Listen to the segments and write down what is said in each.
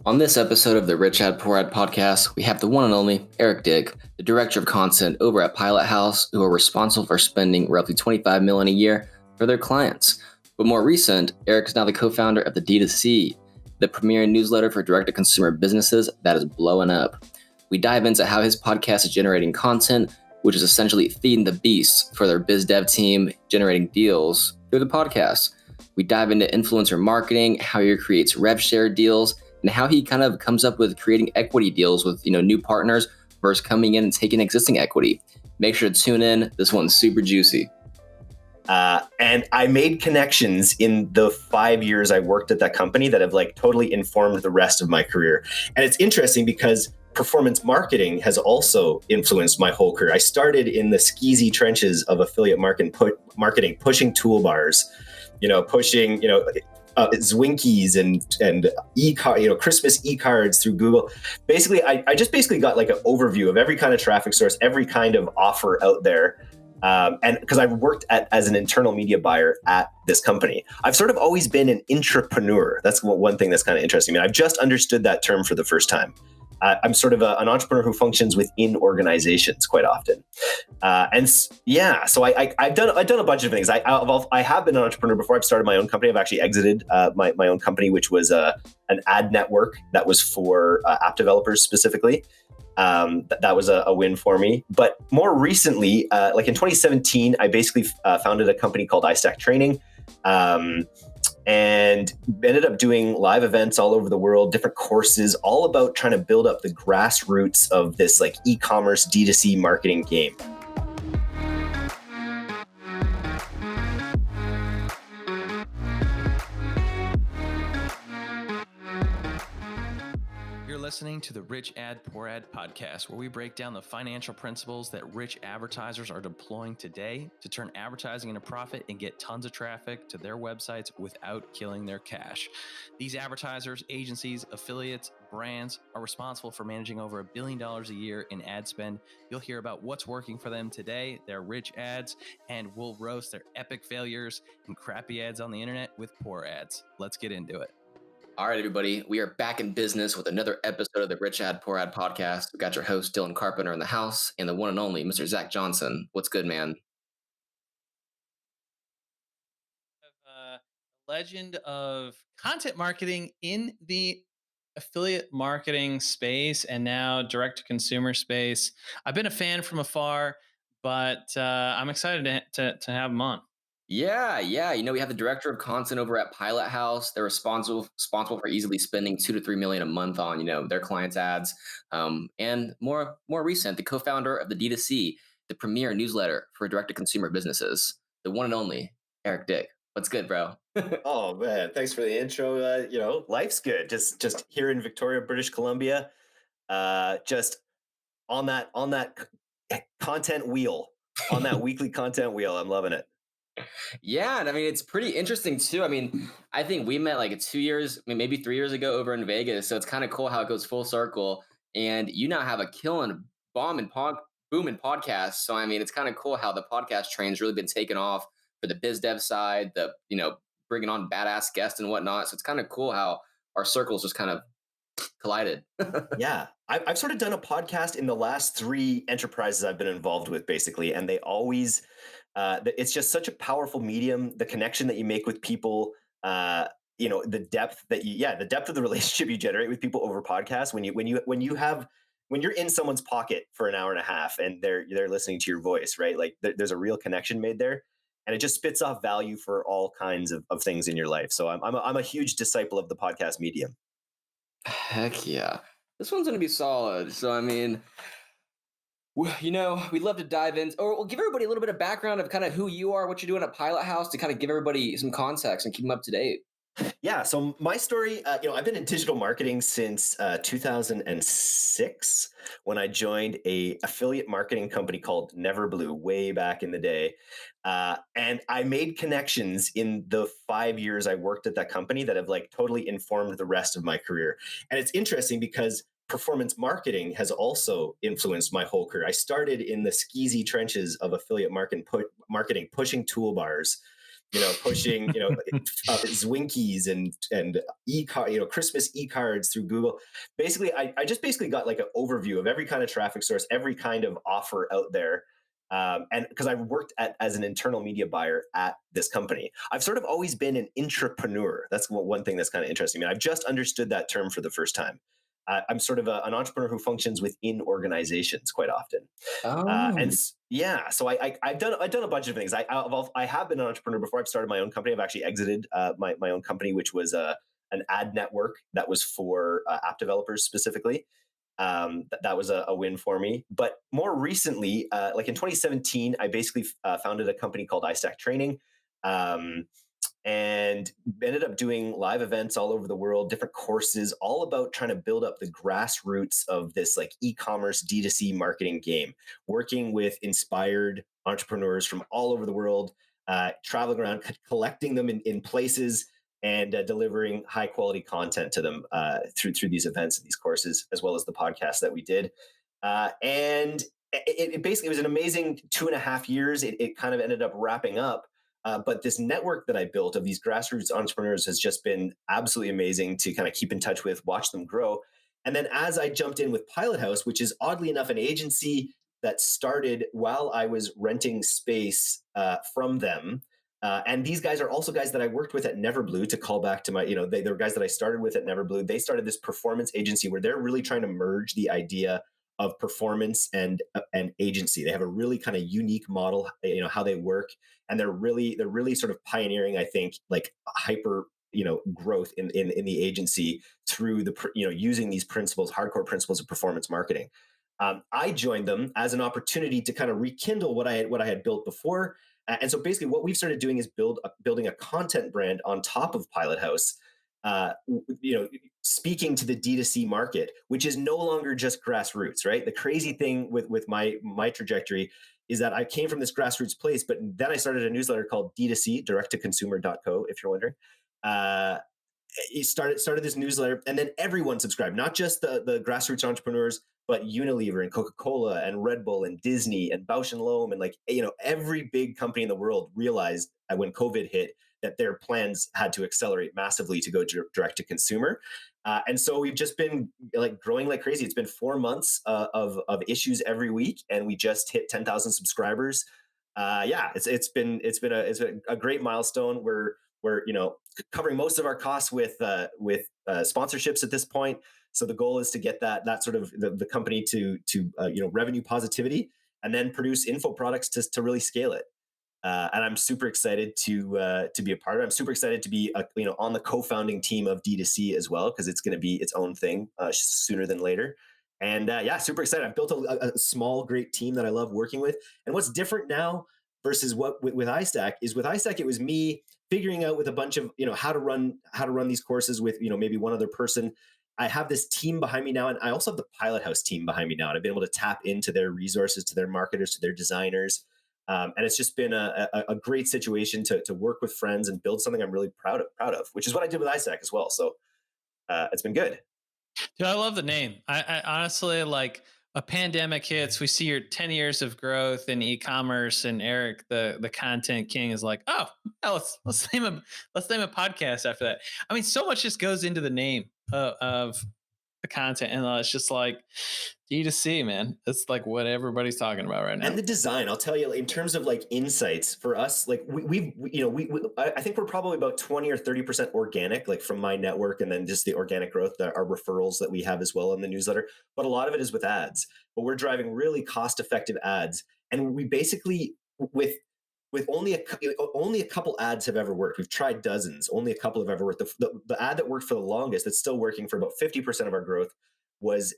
On this episode of the Rich Ad Poor Ad podcast, we have the one and only Eric Digg, the director of content over at Pilouthouse, who are responsible for spending roughly $25 million a year for their clients. But more recent, Eric is now the co-founder of the DTC, the premier newsletter for direct-to-consumer businesses that is blowing up. We dive into how his podcast is generating content, which is essentially feeding the beast for their biz dev team, generating deals through the podcast. We dive into influencer marketing, how he creates rev share deals, and how he kind of comes up with creating equity deals with new partners versus coming in and taking existing equity. Make sure to tune in. This one's super juicy. And I made connections in the 5 years I worked at that company that have totally informed the rest of my career. And it's interesting because performance marketing has also influenced my whole career. I started in the skeezy trenches of affiliate marketing, pushing toolbars, pushing, Zwinkies and Christmas e-cards through Google. Basically, I just got like an overview of every kind of traffic source, every kind of offer out there. And because I've worked as an internal media buyer at this company, I've sort of always been an intrapreneur. That's one thing that's kind of interesting. I mean, I've just understood that term for the first time. I'm sort of an entrepreneur who functions within organizations quite often. So I've done a bunch of things. I have been an entrepreneur before. I've started my own company. I've actually exited my own company, which was an ad network that was for app developers specifically. That was a win for me. But more recently, in 2017, I basically founded a company called iStack Training. And ended up doing live events all over the world, different courses, all about trying to build up the grassroots of this e-commerce D2C marketing game. Listening to the Rich Ad Poor Ad podcast, where we break down the financial principles that rich advertisers are deploying today to turn advertising into profit and get tons of traffic to their websites without killing their cash. These advertisers, agencies, affiliates, brands are responsible for managing over $1 billion a year in ad spend. You'll hear about what's working for them today, their rich ads, and we'll roast their epic failures and crappy ads on the internet with poor ads. Let's get into it. All right, everybody, we are back in business with another episode of the Rich Ad Poor Ad podcast. We got your host, Dylan Carpenter, in the house, and the one and only Mr. Zach Johnson. What's good, man? Legend of content marketing in the affiliate marketing space and now direct-to-consumer space. I've been a fan from afar, but I'm excited to have him on. Yeah. We have the director of content over at Pilouthouse. They're responsible for easily spending $2 to $3 million a month on their clients' ads. And more recent, the co-founder of the D2C, the premier newsletter for direct-to-consumer businesses, the one and only Eric Digg. What's good, bro? Oh man, thanks for the intro. Life's good. Just here in Victoria, British Columbia. Just on that content wheel, on that weekly content wheel. I'm loving it. Yeah, and I mean, it's pretty interesting too. I mean, I think we met 2 years, maybe 3 years ago over in Vegas. So it's kind of cool how it goes full circle. And you now have a boom in podcast. So I mean, it's kind of cool how the podcast train's really been taken off for the biz dev side, the bringing on badass guests and whatnot. So it's kind of cool how our circles just kind of collided. Yeah, I've sort of done a podcast in the last 3 enterprises I've been involved with, basically, and they always. It's just such a powerful medium. The connection that you make with people, the depth of the relationship you generate with people over podcasts. When you're in someone's pocket for an hour and a half and they're listening to your voice, right? There's a real connection made there, and it just spits off value for all kinds of things in your life. So I'm a huge disciple of the podcast medium. Heck yeah, this one's gonna be solid. So I mean. We'd love to dive in, or we'll give everybody a little bit of background of kind of who you are, what you're doing at Pilouthouse, to kind of give everybody some context and keep them up to date. Yeah. So my story, I've been in digital marketing since 2006 when I joined a affiliate marketing company called Neverblue way back in the day. And I made connections in the 5 years I worked at that company that have totally informed the rest of my career. And it's interesting because performance marketing has also influenced my whole career. I started in the skeezy trenches of affiliate marketing, pushing toolbars, pushing, Zwinkies and e-card, Christmas e-cards through Google. Basically, I just basically got like an overview of every kind of traffic source, every kind of offer out there. And because I worked as an internal media buyer at this company, I've sort of always been an intrapreneur. That's one thing that's kind of interesting. I mean, I've just understood that term for the first time. I'm sort of an entrepreneur who functions within organizations quite often. Oh, Yeah, so I've done a bunch of things. I have been an entrepreneur before. I've started my own company. I've actually exited my own company, which was an ad network that was for app developers specifically. That was a win for me. But more recently, like in 2017, I basically founded a company called iStack Training. And ended up doing live events all over the world, different courses, all about trying to build up the grassroots of this like e-commerce D2C marketing game, working with inspired entrepreneurs from all over the world, traveling around, collecting them in places and delivering high quality content to them through these events and these courses, as well as the podcast that we did. And it basically was an amazing 2.5 years. It kind of ended up wrapping up. But this network that I built of these grassroots entrepreneurs has just been absolutely amazing to kind of keep in touch with, watch them grow. And then as I jumped in with Pilouthouse, which is oddly enough an agency that started while I was renting space from them. And these guys are also guys that I worked with at Neverblue, to call back to my, they were guys that I started with at Neverblue. They started this performance agency where they're really trying to merge the idea of performance and agency. They have a really kind of unique model, how they work, and they're really sort of pioneering, I think, like hyper growth in the agency through the using these principles, hardcore principles of performance marketing. I joined them as an opportunity to kind of rekindle what I had built before, and so basically what we've started doing is building a content brand on top of Pilouthouse. Speaking to the D2C market, which is no longer just grassroots, right? The crazy thing with my trajectory is that I came from this grassroots place, but then I started a newsletter called D2C, direct-to-consumer.co, if you're wondering. He started this newsletter, and then everyone subscribed, not just the grassroots entrepreneurs, but Unilever and Coca-Cola and Red Bull and Disney and Bausch and Lomb and every big company in the world realized when COVID hit that their plans had to accelerate massively to go direct to consumer. And so we've just been growing like crazy. It's been 4 months of issues every week, and we just hit 10,000 subscribers. It's been a great milestone. We're covering most of our costs with sponsorships at this point. So the goal is to get that sort of the company to revenue positivity, and then produce info products to really scale it. And I'm super excited to be a part of it. I'm super excited to be on the co-founding team of D2C as well, because it's going to be its own thing sooner than later. And super excited. I've built a small, great team that I love working with. And what's different now versus what with iStack is, with iStack, it was me figuring out with a bunch of how to run these courses with maybe one other person. I have this team behind me now, and I also have the Pilouthouse team behind me now, and I've been able to tap into their resources, to their marketers, to their designers. And it's just been a great situation to work with friends and build something I'm really proud of, which is what I did with iStack as well. So it's been good. Dude, I love the name. I honestly, like, a pandemic hits, we see your 10 years of growth in e-commerce, and Eric, the content king, is like, oh, let's name a podcast after that. I mean, so much just goes into the name of the content, and it's just like D2C, man. It's like what everybody's talking about right now. And the design, I'll tell you, in terms of like insights for us, like I think we're probably about 20 or 30% organic, like from my network, and then just the organic growth, our referrals that we have as well in the newsletter. But a lot of it is with ads. But we're driving really cost-effective ads, and we basically with only a couple ads have ever worked. We've tried dozens. Only a couple have ever worked. The ad that worked for the longest, that's still working for about 50% of our growth, was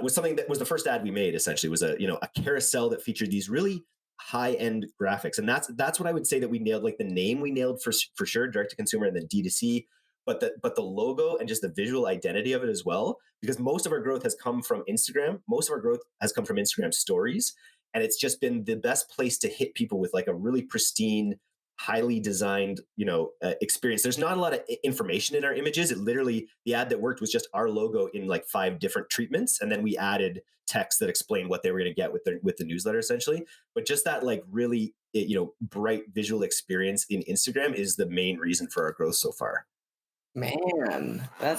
something that was the first ad we made. Essentially, was a carousel that featured these really high-end graphics, and that's what I would say that we nailed. Like the name we nailed for sure, direct to consumer, and then D2C. But the logo and just the visual identity of it as well, because most of our growth has come from Instagram. Most of our growth has come from Instagram stories. And it's just been the best place to hit people with like a really pristine, highly designed, experience. There's not a lot of information in our images. It literally, the ad that worked was just our logo in like 5 different treatments. And then we added text that explained what they were going to get with the newsletter essentially. But just that like really bright visual experience in Instagram is the main reason for our growth so far. Man, I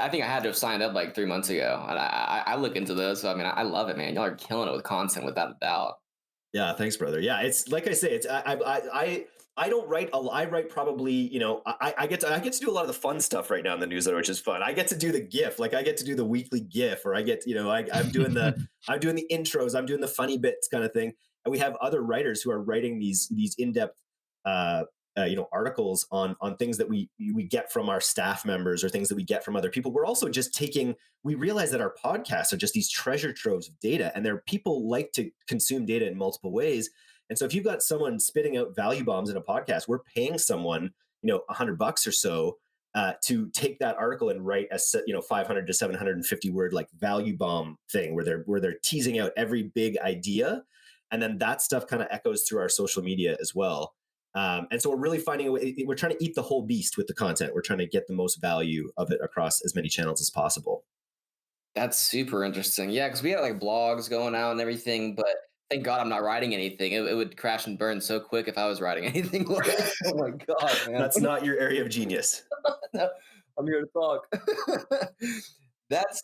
think I had to have signed up like 3 months ago. And I look into this. So, I mean, I love it, man. Y'all are killing it with content without a doubt. Yeah, thanks, brother. Yeah, it's like I say, it's I don't write I write probably, I get to do a lot of the fun stuff right now in the newsletter, which is fun. I get to do the GIF, like I get to do the weekly GIF, or I get, I'm doing the intros, I'm doing the funny bits kind of thing. And we have other writers who are writing these in-depth articles on things that we get from our staff members or things that we get from other people. We're also just we realize that our podcasts are just these treasure troves of data, and people like to consume data in multiple ways. And so if you've got someone spitting out value bombs in a podcast, we're paying someone, $100 or so to take that article and write a 500 to 750 word like value bomb thing where they're teasing out every big idea. And then that stuff kind of echoes through our social media as well. And so we're really finding a way, we're trying to eat the whole beast with the content. We're trying to get the most value of it across as many channels as possible. That's super interesting. Yeah, because we had like blogs going out and everything, but thank God I'm not writing anything. It would crash and burn so quick if I was writing anything. Oh my God, man. That's not your area of genius. No, I'm here to talk. That's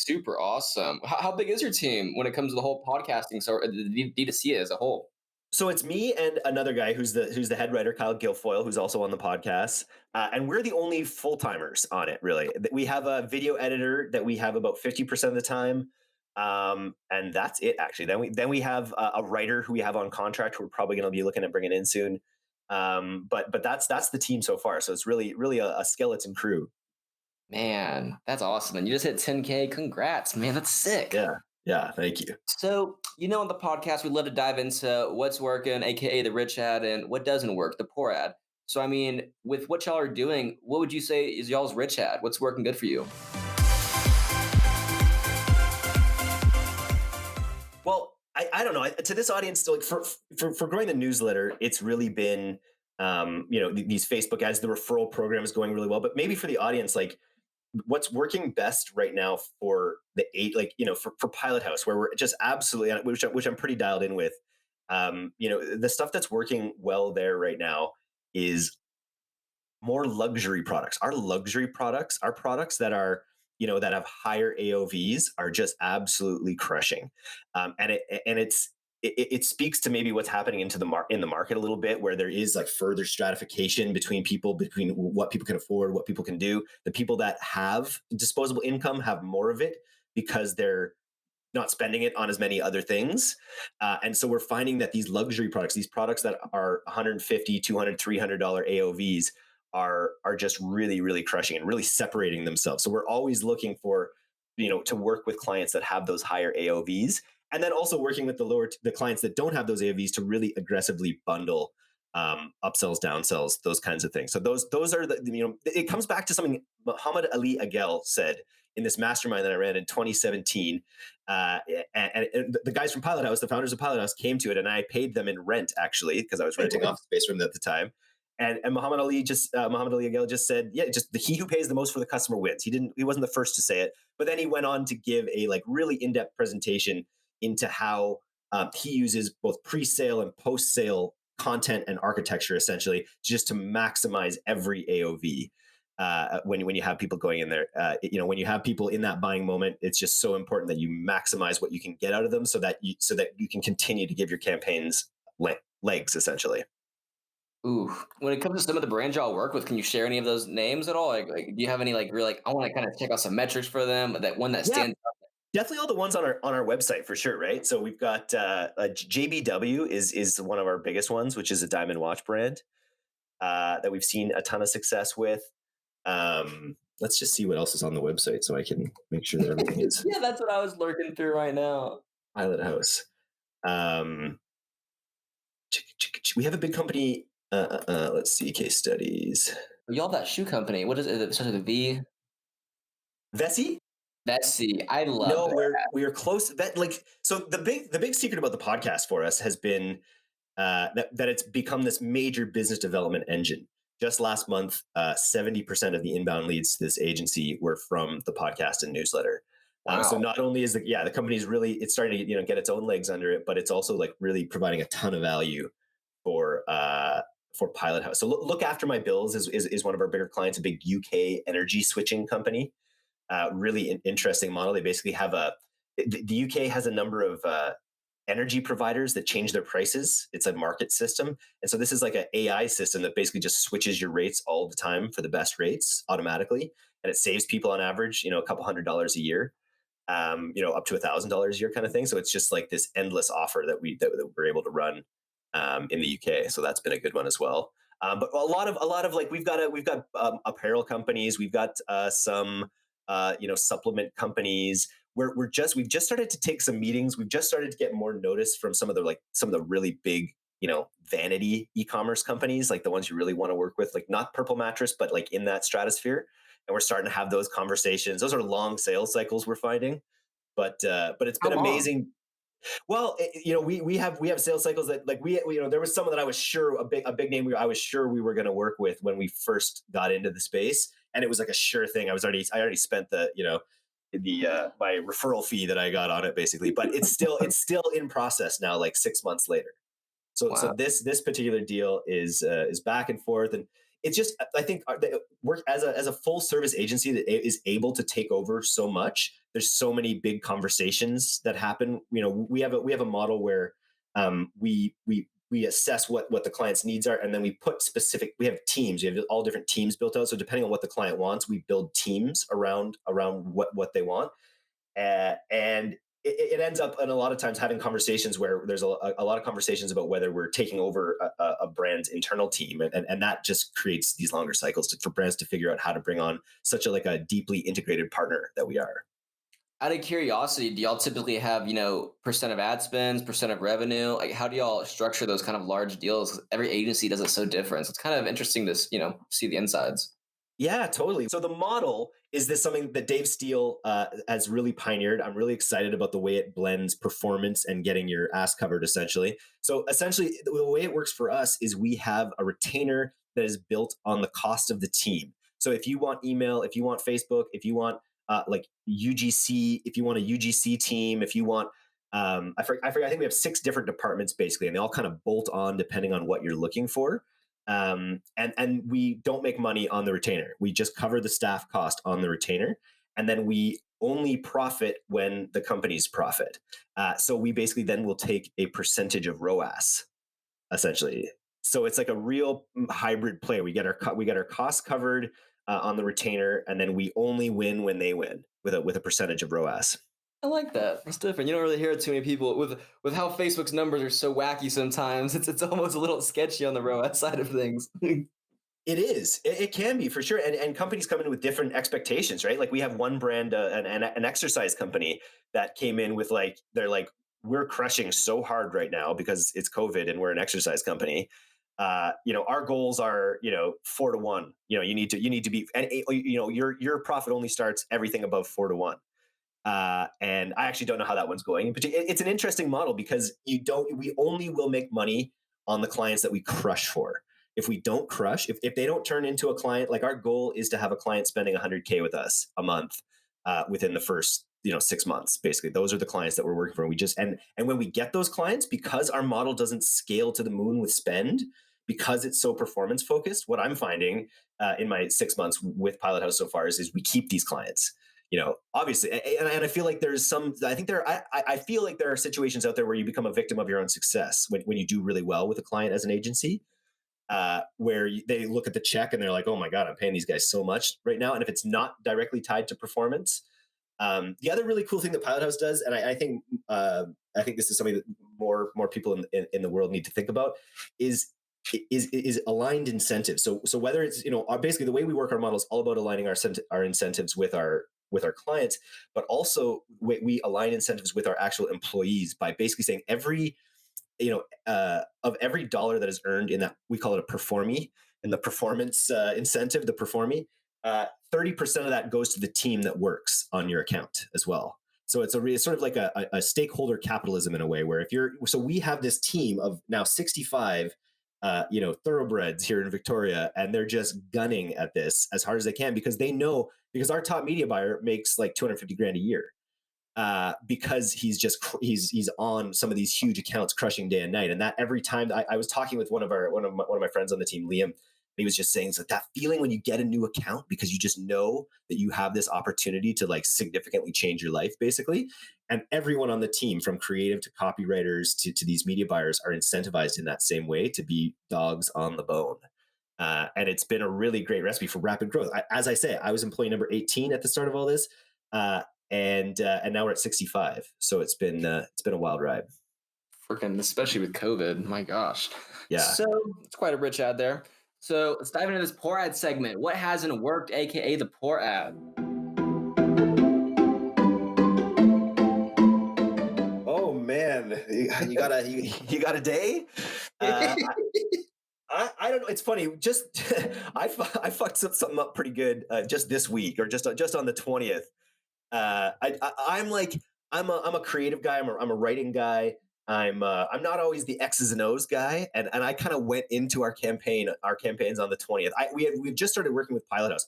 super awesome. How big is your team when it comes to the whole podcasting? So the D2C as a whole? So it's me and another guy who's the head writer, Kyle Guilfoyle, who's also on the podcast. And we're the only full-timers on it, really. We have a video editor that we have about 50% of the time. And that's it, actually. Then we have a writer who we have on contract who we're probably going to be looking at bringing in soon. But that's the team so far. So it's really a skeleton crew. Man, that's awesome. And you just hit 10K. Congrats, man. That's sick. Yeah, thank you. So, on the podcast, we'd love to dive into what's working, aka the rich ad, and what doesn't work, the poor ad. So, I mean, with what y'all are doing, what would you say is y'all's rich ad? What's working good for you? Well, I don't know. To this audience, like for growing the newsletter, it's really been, these Facebook ads, the referral program is going really well. But maybe for the audience, like, what's working best right now for for Pilouthouse, where we're just absolutely, which I'm pretty dialed in with, the stuff that's working well there right now is more luxury products. Our luxury products, our products that are, that have higher AOVs are just absolutely crushing. And it speaks to maybe what's happening in the market a little bit, where there is like further stratification between what people can afford, what people can do. The people that have disposable income have more of it because they're not spending it on as many other things. And so we're finding that these luxury products, these products that are $150, $200, $300 AOVs are just really, really crushing and really separating themselves. So we're always looking for, to work with clients that have those higher AOVs. And then also working with the clients that don't have those AOVs to really aggressively bundle upsells, downsells, those kinds of things. So those are it comes back to something Muhammad Ali Agel said in this mastermind that I ran in 2017. And the guys from Pilouthouse, the founders of Pilouthouse, came to it, and I paid them in rent, actually, because I was renting office space from them at the time. And Muhammad Ali Agel just said, he who pays the most for the customer wins. He wasn't the first to say it, but then he went on to give a really in-depth presentation into how he uses both pre-sale and post-sale content and architecture, essentially, just to maximize every AOV. When you have people going in there, when you have people in that buying moment, it's just so important that you maximize what you can get out of them, so that you can continue to give your campaigns legs, essentially. Ooh, when it comes to some of the brands y'all work with, can you share any of those names at all? Like do you have any I want to kind of check out some metrics for them, that one that stands out? Definitely all the ones on our website for sure, right? So we've got JBW is one of our biggest ones, which is a diamond watch brand that we've seen a ton of success with. Let's just see what else is on the website so I can make sure that everything is. Yeah, that's what I was lurking through right now. Pilouthouse. We have a big company. Let's see, case studies. Y'all have that shoe company. What is it? It starts with a V. Vessi? Vessi. I love that. We are close. So the big secret about the podcast for us has been that it's become this major business development engine. Just last month, 70% of the inbound leads to this agency were from the podcast and newsletter. Wow. So not only is the company's really, it's starting to get its own legs under it, but it's also really providing a ton of value for Pilouthouse. So look after my bills is one of our bigger clients, a big UK energy switching company. Really an interesting model. They basically have the UK has a number of energy providers that change their prices. It's a market system. And so this is like an AI system that basically just switches your rates all the time for the best rates automatically. And it saves people on average, a couple $100s a year, up to $1,000 a year kind of thing. So it's just like this endless offer that we're able to run in the UK. So that's been a good one as well. But a lot of like we've got apparel companies, we've got some supplement companies. We've just started to take some meetings. We've just started to get more notice from some of the really big vanity e-commerce companies, like the ones you really want to work with, like not Purple Mattress, but like in that stratosphere. And we're starting to have those conversations. Those are long sales cycles we're finding, but it's been amazing. Well, we have sales cycles that like there was someone that I was sure a big name I was sure we were going to work with when we first got into the space, and it was like a sure thing. I already spent the my referral fee that I got on it basically, but it's still in process now, like 6 months later. So Wow. so this particular deal is back and forth, and it's just I think work as a full service agency that is able to take over so much. There's so many big conversations that happen. We have a model where we assess what the client's needs are, and then we have teams. We have all different teams built out. So depending on what the client wants, we build teams around what they want, and it ends up in a lot of times having conversations where there's a lot of conversations about whether we're taking over a brand's internal team, and that just creates these longer cycles for brands to figure out how to bring on such a deeply integrated partner that we are. Out of curiosity, do y'all typically have, percent of ad spends, percent of revenue? Like, how do y'all structure those kind of large deals? Every agency does it so different. So it's kind of interesting to, see the insides. Yeah, totally. So the model is something that Dave Steele has really pioneered. I'm really excited about the way it blends performance and getting your ass covered, essentially. So essentially, the way it works for us is we have a retainer that is built on the cost of the team. So if you want email, if you want Facebook, if you want like UGC, if you want a UGC team, if you want I think we have 6 different departments basically, and they all kind of bolt on depending on what you're looking for. And we don't make money on the retainer. We just cover the staff cost on the retainer, and then we only profit when the companies profit. So we basically then will take a percentage of ROAS, essentially. So it's like a real hybrid play. We get our costs covered on the retainer, and then we only win when they win with a percentage of ROAS. I like that. It's different. You don't really hear it too many people with how Facebook's numbers are so wacky sometimes. It's almost a little sketchy on the ROAS side of things. It is. It can be for sure. And companies come in with different expectations, right? Like we have one brand, an exercise company that came in with they're like, we're crushing so hard right now because it's COVID and we're an exercise company. Our goals are, 4 to 1. You need to be, and your profit only starts everything above 4 to 1. And I actually don't know how that one's going. But it's an interesting model because we only will make money on the clients that we crush for. If we don't crush, if they don't turn into a client, like our goal is to have a client spending $100K with us a month within the first 6 months. Basically, those are the clients that we're working for. And we just and when we get those clients, because our model doesn't scale to the moon with spend, because it's so performance focused, what I'm finding in my 6 months with Pilouthouse so far is we keep these clients. Obviously, and I feel like there's I feel like there are situations out there where you become a victim of your own success when you do really well with a client as an agency, where they look at the check and they're like, oh my God, I'm paying these guys so much right now. And if it's not directly tied to performance, the other really cool thing that Pilouthouse does, and I think this is something that more people in the world need to think about, is aligned incentives. So whether it's, basically the way we work our model is all about aligning our incentives with our clients, but also we align incentives with our actual employees by basically saying every of every dollar that is earned in that, we call it a performee, in the performance incentive, the performee, 30% of that goes to the team that works on your account as well. So it's sort of like a stakeholder capitalism in a way, where so we have this team of now 65 thoroughbreds here in Victoria, and they're just gunning at this as hard as they can because they know, because our top media buyer makes like 250 grand a year. because he's on some of these huge accounts crushing day and night. And that every time I was talking with one of my friends on the team, Liam, he was just saying, so that feeling when you get a new account because you just know that you have this opportunity to like significantly change your life, basically. And everyone on the team, from creative to copywriters to these media buyers, are incentivized in that same way to be dogs on the bone. And it's been a really great recipe for rapid growth. As I say, I was employee number 18 at the start of all this, and now we're at 65. So it's been a wild ride. Freaking, especially with COVID. My gosh. Yeah. So it's quite a rich ad there. So let's dive into this poor ad segment. What hasn't worked, aka the poor ad? Oh man, you got a day? I don't know. It's funny. Just I fucked something up pretty good just this week, or just on the 20th. I'm a creative guy. I'm a writing guy. I'm not always the X's and O's guy, and I kind of went into our campaigns on the 20th. We've just started working with Pilouthouse.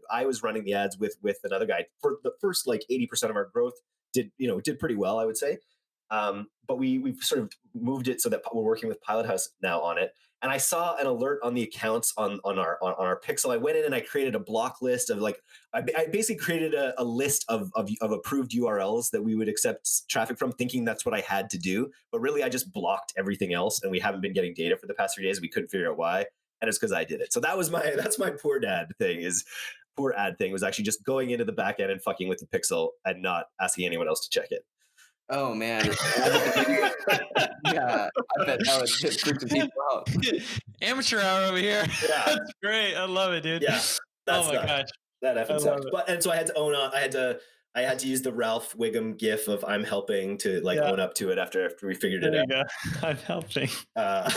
I was running the ads with another guy for the first like 80% of our growth. Did pretty well, I would say. But we've sort of moved it so that we're working with Pilouthouse now on it. And I saw an alert on the accounts on our Pixel. I went in and I created a block list of like, I basically created a list of approved URLs that we would accept traffic from, thinking that's what I had to do. But really, I just blocked everything else, and we haven't been getting data for the past 3 days. We couldn't figure out why, and it's because I did it. So that's my poor ad thing was actually just going into the back end and fucking with the Pixel and not asking anyone else to check it. Oh man. Yeah, I bet that would just freak some people out. Amateur hour over here. Yeah. That's great. I love it, dude. Yeah. Oh my gosh. That effing sucked. And so I had to own up. I had to use the Ralph Wiggum gif of I'm helping to own up to it after we figured it out. Go. I'm helping. But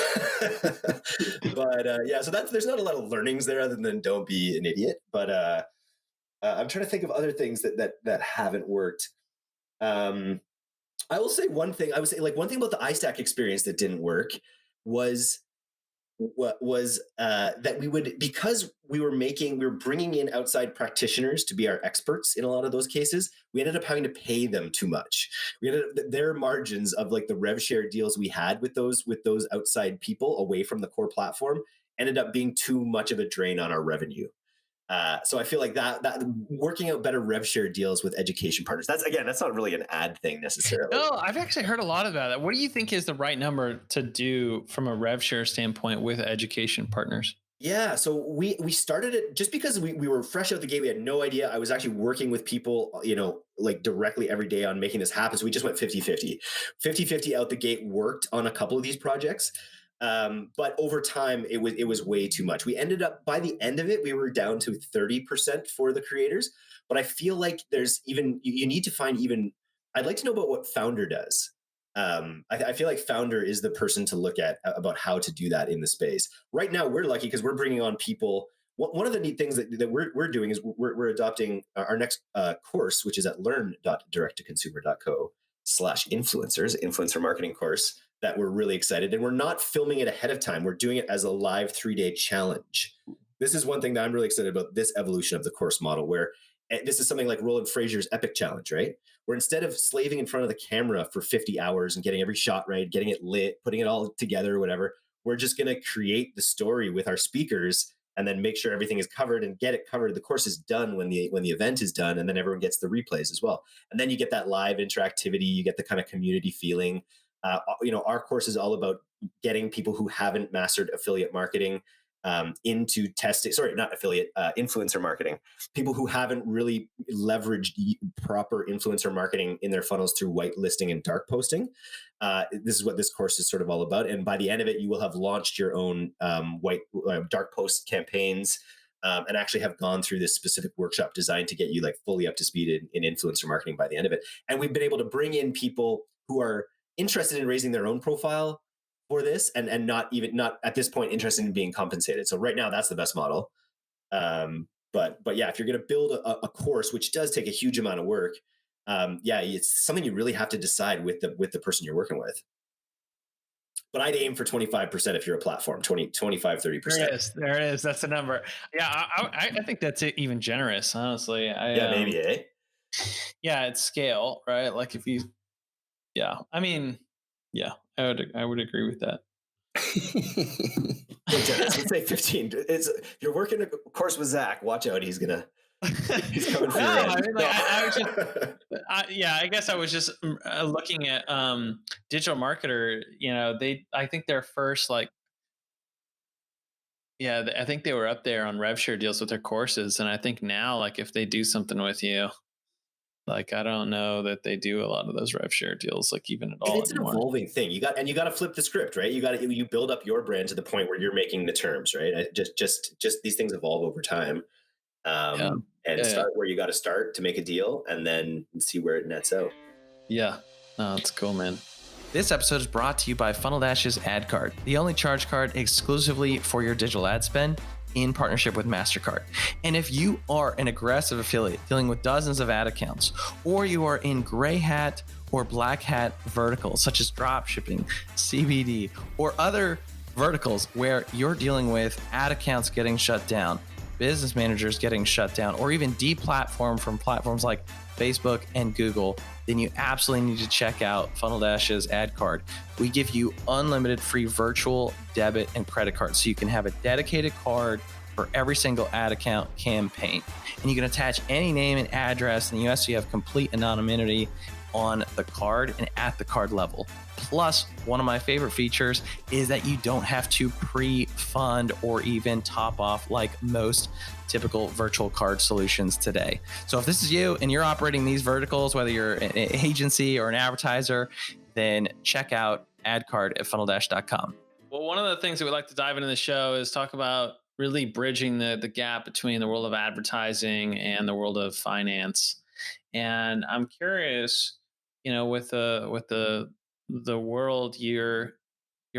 so there's not a lot of learnings there other than don't be an idiot. But I'm trying to think of other things that haven't worked. I will say one thing. I would say one thing about the iStack experience that didn't work was that because we were bringing in outside practitioners to be our experts in a lot of those cases, we ended up having to pay them too much. Their margins of like the rev share deals we had with those outside people away from the core platform ended up being too much of a drain on our revenue. So I feel like that working out better rev share deals with education partners, that's not really an ad thing necessarily. No, I've actually heard a lot about that. What do you think is the right number to do from a rev share standpoint with education partners? Yeah, so we started it just because we were fresh out the gate. We had no idea. I was actually working with people, directly every day on making this happen. So we just went 50-50. 50-50 out the gate worked on a couple of these projects. But over time, it was way too much. We ended up, by the end of it, we were down to 30% for the creators. But I feel like you need to find I'd like to know about what Founder does. I feel like Founder is the person to look at about how to do that in the space. Right now, we're lucky because we're bringing on people. One of the neat things that we're doing is we're adopting our next course, which is at learn.directtoconsumer.co/influencers, influencer marketing course, that we're really excited. And we're not filming it ahead of time. We're doing it as a live 3-day challenge. This is one thing that I'm really excited about, this evolution of the course model, where this is something like Roland Fraser's Epic Challenge, right? Where instead of slaving in front of the camera for 50 hours and getting every shot right, getting it lit, putting it all together or whatever, we're just going to create the story with our speakers and then make sure everything is covered and get it covered. The course is done when the event is done, and then everyone gets the replays as well. And then you get that live interactivity, you get the kind of community feeling. Our course is all about getting people who haven't mastered affiliate marketing into testing. Sorry, not affiliate, influencer marketing. People who haven't really leveraged proper influencer marketing in their funnels through whitelisting and dark posting. This is what this course is sort of all about. And by the end of it, you will have launched your own dark post campaigns. And actually have gone through this specific workshop designed to get you like fully up to speed in influencer marketing by the end of it. And we've been able to bring in people who are interested in raising their own profile for this and not at this point interested in being compensated. So right now that's the best model. But yeah, if you're going to build a course, which does take a huge amount of work, it's something you really have to decide with the person you're working with. But I'd aim for 25% if you're a platform, 25, 30%. There it is. That's the number. Yeah, I think that's even generous, honestly. Maybe, eh? yeah, it's scale, right? Like if you, yeah, I mean, yeah, I would agree with that. Hey, Dennis, let's say 15. It's you're working a course with Zach. Watch out, he's coming for No, your I end. mean, like, I was just, yeah, I guess I was just looking at digital marketer. You know, I think their first like, yeah, I think they were up there on rev share deals with their courses, and I think now, like, if they do something with you, like, I don't know that they do a lot of those rev share deals, like, even at And all it's an anymore. evolving thing. You got to flip the script, right? You build up your brand to the point where you're making the terms, right? Just these things evolve over time. Yeah, And yeah, start where you got to start to make a deal, and then see where it nets out. yeah. No, that's cool, man. This episode is brought to you by Funnel Dash's Ad Card, the only charge card exclusively for your digital ad spend in partnership with MasterCard. And if you are an aggressive affiliate dealing with dozens of ad accounts, or you are in gray hat or black hat verticals such as drop shipping, CBD, or other verticals where you're dealing with ad accounts getting shut down, business managers getting shut down, or even deplatformed from platforms like Facebook and Google, then you absolutely need to check out Funnel Dash's Ad Card. We give you unlimited free virtual debit and credit cards, so you can have a dedicated card for every single ad account campaign. And you can attach any name and address in the US, so you have complete anonymity on the card and at the card level. Plus, one of my favorite features is that you don't have to pre-fund or even top off like most typical virtual card solutions today. So if this is you and you're operating these verticals, whether you're an agency or an advertiser, then check out AdCard at funneldash.com. Well, one of the things that we like to dive into the show is talk about really bridging the gap between the world of advertising and the world of finance. And I'm curious, you know, with the world you're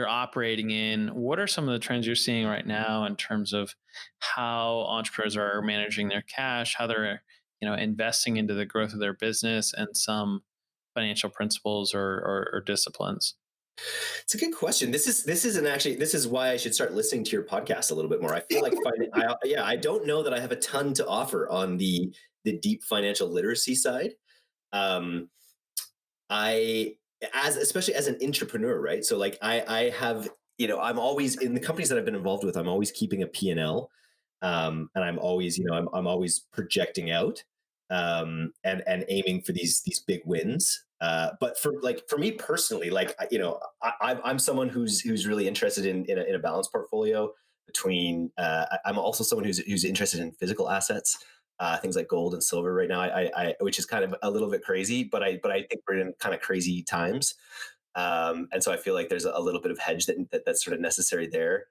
operating in, what are some of the trends you're seeing right now in terms of how entrepreneurs are managing their cash, how they're, you know, investing into the growth of their business, and some financial principles or disciplines? It's a good question. This is why I should start listening to your podcast a little bit more. I feel like I don't know that I have a ton to offer on the deep financial literacy side. Um, I especially as an entrepreneur, right? So like I have, I'm always in the companies that I've been involved with, I'm always keeping a P&L. And I'm always, I'm always projecting out, and aiming for these big wins. But for me personally, like, I'm someone who's really interested in a balanced portfolio between, I'm also someone who's interested in physical assets, things like gold and silver right now, which is kind of a little bit crazy, but I think we're in kind of crazy times. And so I feel like there's a little bit of hedge that's sort of necessary there.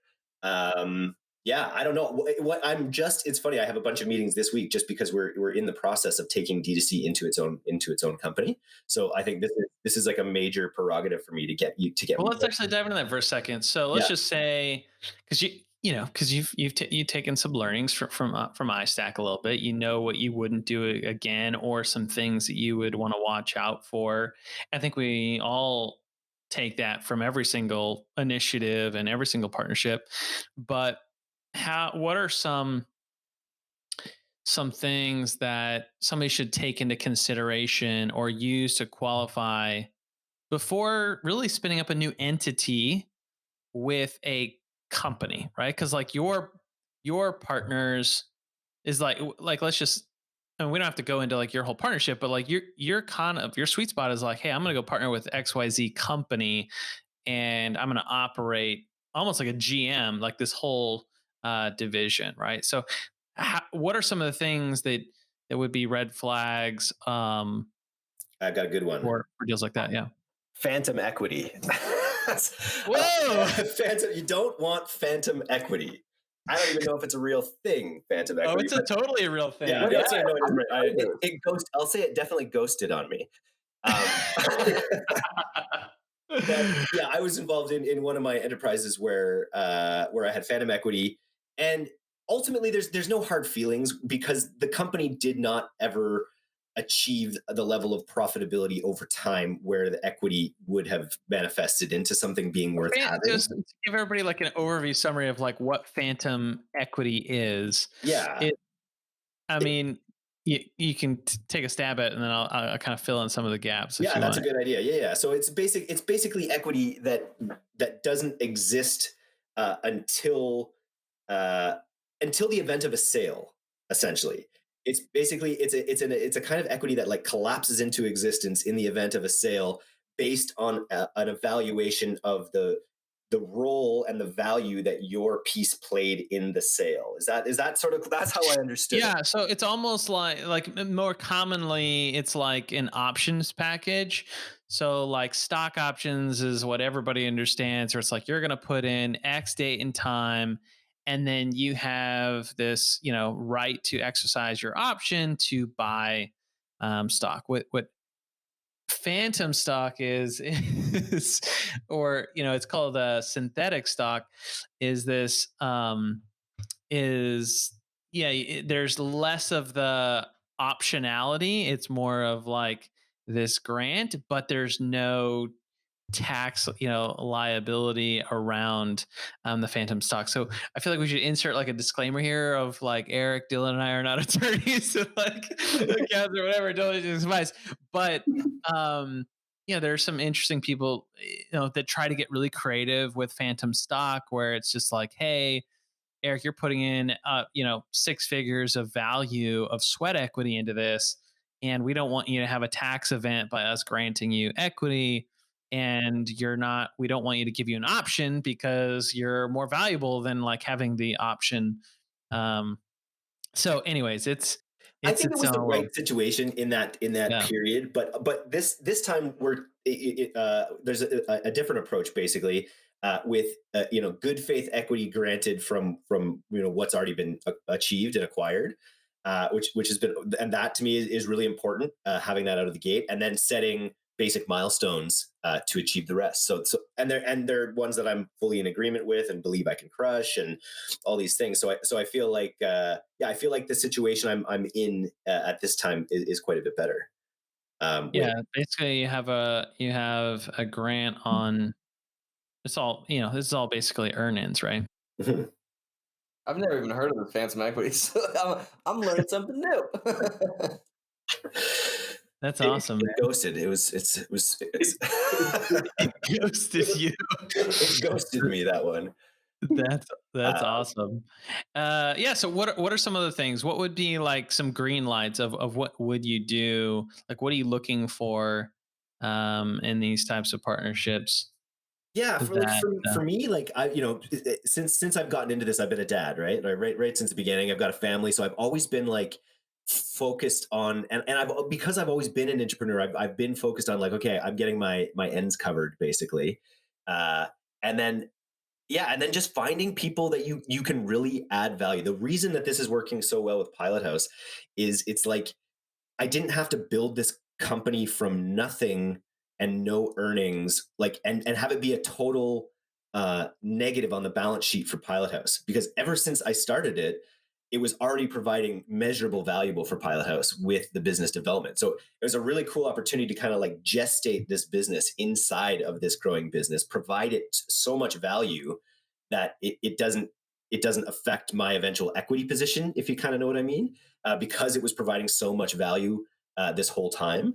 Yeah, I don't know what it's funny. I have a bunch of meetings this week just because we're in the process of taking D2C into its own company. So I think this is like a major prerogative for me to get. Well, let's actually dive into that for a second. So let's just say, because you've taken some learnings from iStack a little bit. You know what you wouldn't do again, or some things that you would want to watch out for. I think we all take that from every single initiative and every single partnership. But what are some things that somebody should take into consideration or use to qualify before really spinning up a new entity with a company, right? Because like your partners is like let's just, I mean, we don't have to go into like your whole partnership, but like your kind of your sweet spot is like, hey, I'm gonna go partner with XYZ company, and I'm gonna operate almost like a GM, like this whole division, right? So what are some of the things that would be red flags I've got a good one. for deals like that? Yeah. Phantom equity. Whoa! Phantom. You don't want phantom equity. I don't even know if it's a real thing. Phantom equity. Oh, it's totally a real thing. Yeah, no, it ghost. I'll say it definitely ghosted on me. But yeah, I was involved in one of my enterprises where I had phantom equity, and ultimately there's no hard feelings because the company did not ever achieve the level of profitability over time where the equity would have manifested into something being worth having. Just to give everybody like an overview summary of like what phantom equity is. Yeah. I mean, you can take a stab at it, and then I'll kind of fill in some of the gaps if Yeah, you that's a want. good idea. Yeah. So it's basically equity that doesn't exist until uh, until the event of a sale. Essentially, it's basically it's a kind of equity that like collapses into existence in the event of a sale based on an evaluation of the role and the value that your piece played in the sale. Is that sort of that's how I understood it? Yeah, so it's almost more commonly it's like an options package. So like stock options is what everybody understands, where it's like you're going to put in X date and time, and then you have this, right to exercise your option to buy stock. What phantom stock is or it's called a synthetic stock, is this is yeah, there's less of the optionality. It's more of like this grant, but there's no tax, liability around the phantom stock. So I feel like we should insert like a disclaimer here of like Eric, Dylan, and I are not attorneys, so like accounts or whatever, don't advice. But there's some interesting people, that try to get really creative with phantom stock, where it's just like, hey, Eric, you're putting in, six figures of value of sweat equity into this, and we don't want you to have a tax event by us granting you equity, and we don't want you to give you an option because you're more valuable than like having the option. Um, so, anyways, I it's think it its was the own right little, situation in that yeah, period, but this time there's a different approach basically with good faith equity granted from what's already been achieved and acquired, which has been, and that to me is really important, having that out of the gate, and then setting basic milestones to achieve the rest. So they're ones that I'm fully in agreement with and believe I can crush, and all these things. So I feel like I feel like the situation I'm in at this time is quite a bit better. With yeah. Basically, you have a grant on. It's all, this is all basically earn-ins, right? I've never even heard of the phantom equities. So I'm learning something new. That's awesome, it man. ghosted. It's It ghosted you. it ghosted me, that one. That's Uh, awesome. Yeah. So what are some of the things? What would be like some green lights of what would you do? Like, what are you looking for in these types of partnerships? Yeah, for like That for me, like I, since I've gotten into this, I've been a dad, right? Right since the beginning. I've got a family, so I've always been like focused on, and I've, because I've always been an entrepreneur, I've been focused on like, okay, I'm getting my ends covered basically, uh, and then yeah, and then just finding people that you can really add value. The reason that this is working so well with Pilouthouse is it's like I didn't have to build this company from nothing and no earnings, like, and have it be a total negative on the balance sheet for Pilouthouse, because ever since I started it, it was already providing measurable valuable for Pilouthouse with the business development. So it was a really cool opportunity to kind of like gestate this business inside of this growing business, provide it so much value that it doesn't affect my eventual equity position, if you kind of know what I mean, because it was providing so much value this whole time.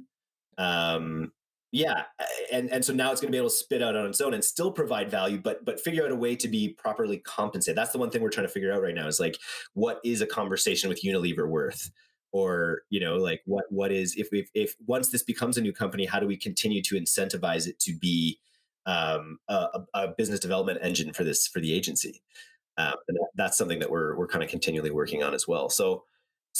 Um, yeah, and so now it's going to be able to spit out on its own and still provide value, but figure out a way to be properly compensated. That's the one thing we're trying to figure out right now. Is like, what is a conversation with Unilever worth? Or like what is, if once this becomes a new company, how do we continue to incentivize it to be a business development engine for the agency? And that's something that we're kind of continually working on as well. So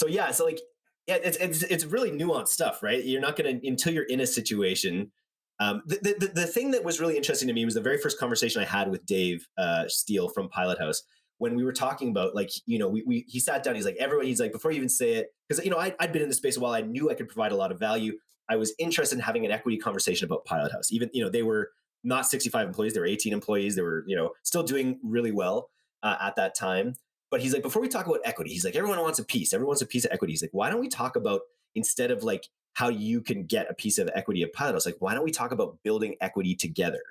yeah, so like yeah, it's really nuanced stuff, right? You're not going to, until you're in a situation. The thing that was really interesting to me was the very first conversation I had with Dave Steele from Pilouthouse, when we were talking about like, he sat down, he's like, everyone, he's like, before you even say it, because I'd been in the space a while, I knew I could provide a lot of value. I was interested in having an equity conversation about Pilouthouse. Even they were not 65 employees, they were 18 employees, they were still doing really well at that time. But he's like, before we talk about equity, he's like, everyone wants a piece. Everyone wants a piece of equity. He's like, why don't we talk about, instead of like how you can get a piece of equity of Pilouthouse, like, why don't we talk about building equity together?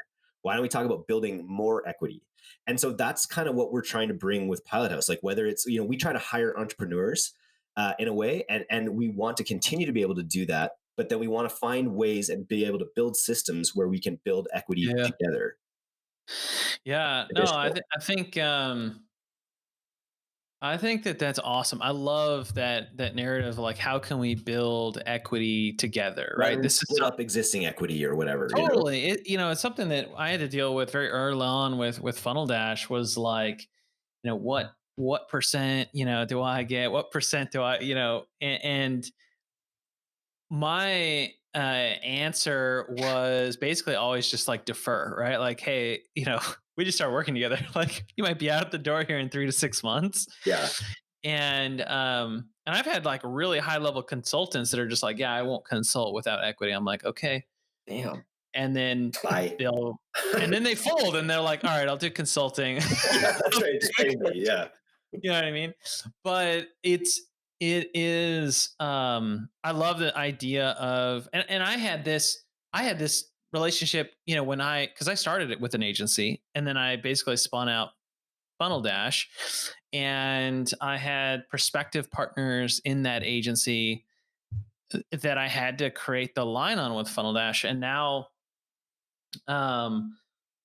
Why don't we talk about building more equity? And so that's kind of what we're trying to bring with Pilouthouse. Like, whether it's, we try to hire entrepreneurs in a way, and we want to continue to be able to do that. But then we want to find ways and be able to build systems where we can build equity Yeah. together. Yeah. No, I think that that's awesome. I love that narrative. Like, how can we build equity together? Rather Right. than This is split up existing equity or whatever. totally. It's something that I had to deal with very early on with Funnel Dash. Was like, what percent do I get? What percent do I and my answer was basically always just like defer, right? Like, hey, we just start working together. Like, you might be out the door here in 3 to 6 months. Yeah. And I've had like really high level consultants that are just like, yeah, I won't consult without equity. I'm like, okay. Damn. And then Bye. they fold and they're like, all right, I'll do consulting. Yeah, that's right. Just pay me. Yeah. You know what I mean? But it is I love the idea of and I had this relationship, because I started it with an agency and then I basically spun out Funnel Dash, and I had prospective partners in that agency that I had to create the line on with Funnel Dash. And now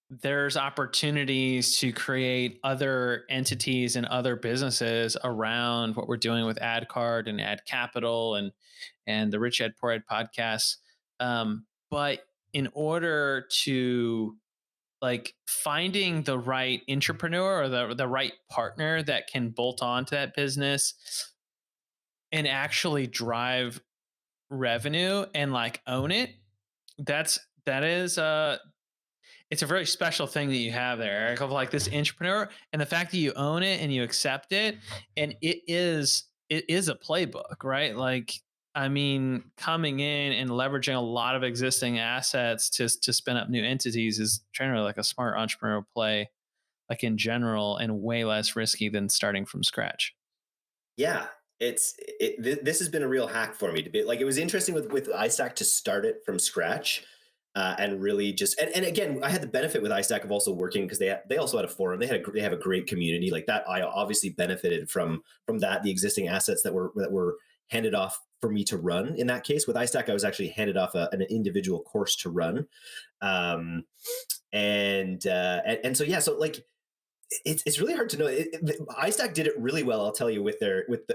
there's opportunities to create other entities and other businesses around what we're doing with Ad Card and Ad Capital and the Rich Ed Poor Ed podcast. But in order to like finding the right entrepreneur or the right partner that can bolt on to that business and actually drive revenue and like own it, that is it's a very special thing that you have there, Eric, of like this entrepreneur, and the fact that you own it and you accept it, and it is a playbook, right? Like, I mean, coming in and leveraging a lot of existing assets to spin up new entities is generally like a smart entrepreneurial play, like in general, and way less risky than starting from scratch. Yeah. This has been a real hack for me to be like, it was interesting with iStack to start it from scratch. And really just and again, I had the benefit with iStack of also working because they also had a forum. They have a great community like that. I obviously benefited from that, the existing assets that were handed off for me to run. In that case, with iStack, I was actually handed off an individual course to run, and so yeah, so like it's really hard to know. iStack did it really well, I'll tell you, with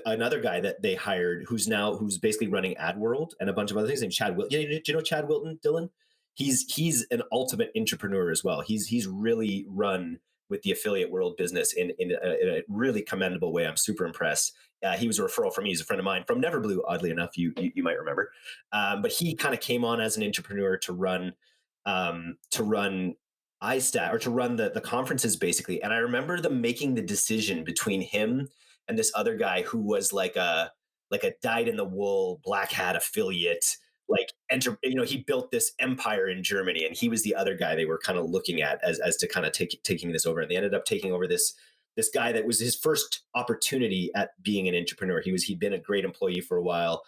another guy that they hired who's basically running AdWorld and a bunch of other things named Chad Wilton. Yeah, do you know Chad Wilton, Dylan? He's an ultimate entrepreneur as well. He's really run with the affiliate world business in a really commendable way. I'm super impressed. He was a referral from me. He's a friend of mine from Neverblue, oddly enough. You might remember, but he kind of came on as an entrepreneur to run iStat, or to run the conferences basically. And I remember them making the decision between him and this other guy who was like a dyed in the wool black hat affiliate. He built this empire in Germany, and he was the other guy they were kind of looking at as to kind of taking this over. And they ended up taking over this guy that was his first opportunity at being an entrepreneur. He'd been a great employee for a while.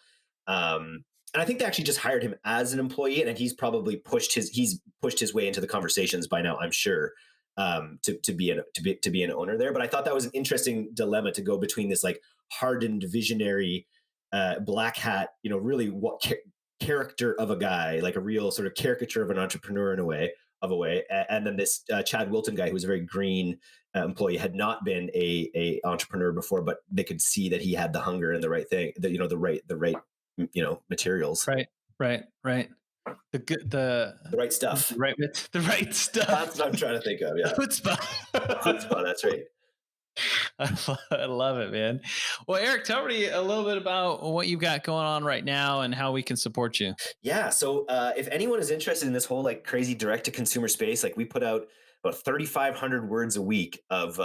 And I think they actually just hired him as an employee, and he's probably pushed his way into the conversations by now, I'm sure, to be an owner there. But I thought that was an interesting dilemma to go between this like hardened visionary black hat, really what character of a guy, like a real sort of caricature of an entrepreneur in a way, and then this Chad Wilton guy who was a very green employee, had not been a entrepreneur before, but they could see that he had the hunger and the right thing, the right materials, right the right stuff, the right stuff. That's what I'm trying to think of. Yeah. Chutzpah. That's right. I love it, man. Well, Eric, tell me a little bit about what you've got going on right now and how we can support you. Yeah. So if anyone is interested in this whole like crazy direct to consumer space, like we put out about 3,500 words a week of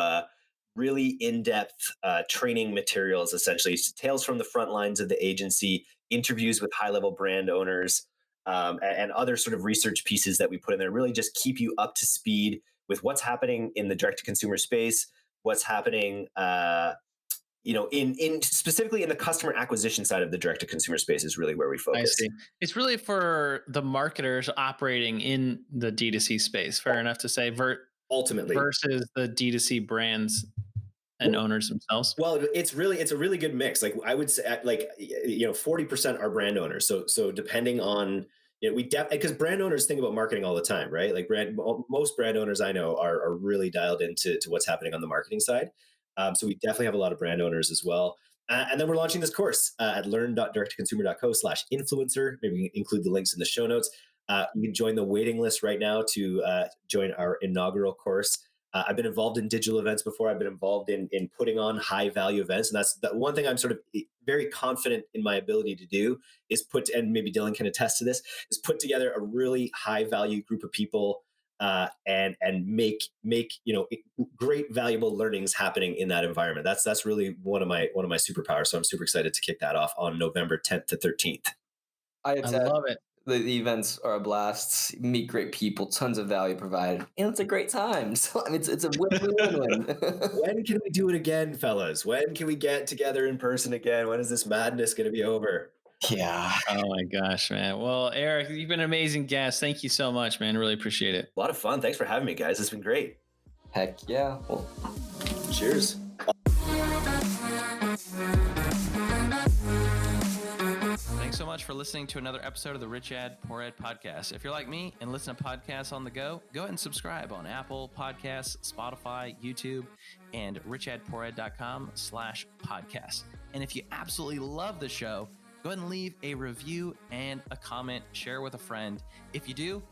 really in-depth training materials, essentially tales from the front lines of the agency, interviews with high-level brand owners, and other sort of research pieces that we put in there, really just keep you up to speed with what's happening in the direct to consumer space, what's happening, in specifically in the customer acquisition side of the direct to consumer space is really where we focus. I see. It's really for the marketers operating in the D2C space. Fair enough to say, ultimately, versus the D2C brands. and owners themselves? Well, it's a really good mix. Like I would say, like 40% are brand owners. So depending on because brand owners think about marketing all the time, right? Like most brand owners I know are really dialed into what's happening on the marketing side. So we definitely have a lot of brand owners as well. And then we're launching this course at learn.directtoconsumer.co/influencer. Maybe we can include the links in the show notes. You can join the waiting list right now to join our inaugural course. I've been involved in digital events before. I've been involved in putting on high value events. And that's the one thing I'm sort of very confident in my ability to do is and maybe Dylan can attest to this, is put together a really high value group of people and make great valuable learnings happening in that environment. That's really one of my superpowers. So I'm super excited to kick that off on November 10th to 13th. I love it. The events are a blast. Meet great people, tons of value provided, and it's a great time. So I mean, it's a win-win-win. When can we do it again, fellas? When can we get together in person again? When is this madness going to be over? Yeah. Oh my gosh, man. Well, Eric, you've been an amazing guest. Thank you so much, man. Really appreciate it. A lot of fun. Thanks for having me, guys. It's been great. Heck yeah. Well, cheers. Thanks so much for listening to another episode of the Rich Ad Poor Ad podcast. If you're like me and listen to podcasts on the go ahead and subscribe on Apple Podcasts, Spotify, YouTube, and richadpoorad.com/podcast. And if you absolutely love the show, go ahead and leave a review and a comment, share with a friend. If you do,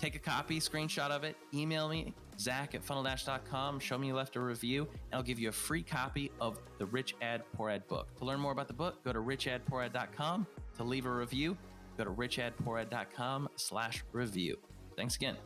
take a copy, screenshot of it, email me, zach@funneldash.com, show me you left a review, and I'll give you a free copy of the Rich Ad Poor Ad book. To learn more about the book, go to richadpoorad.com. To leave a review, go to richadpoorad.com/review. Thanks again.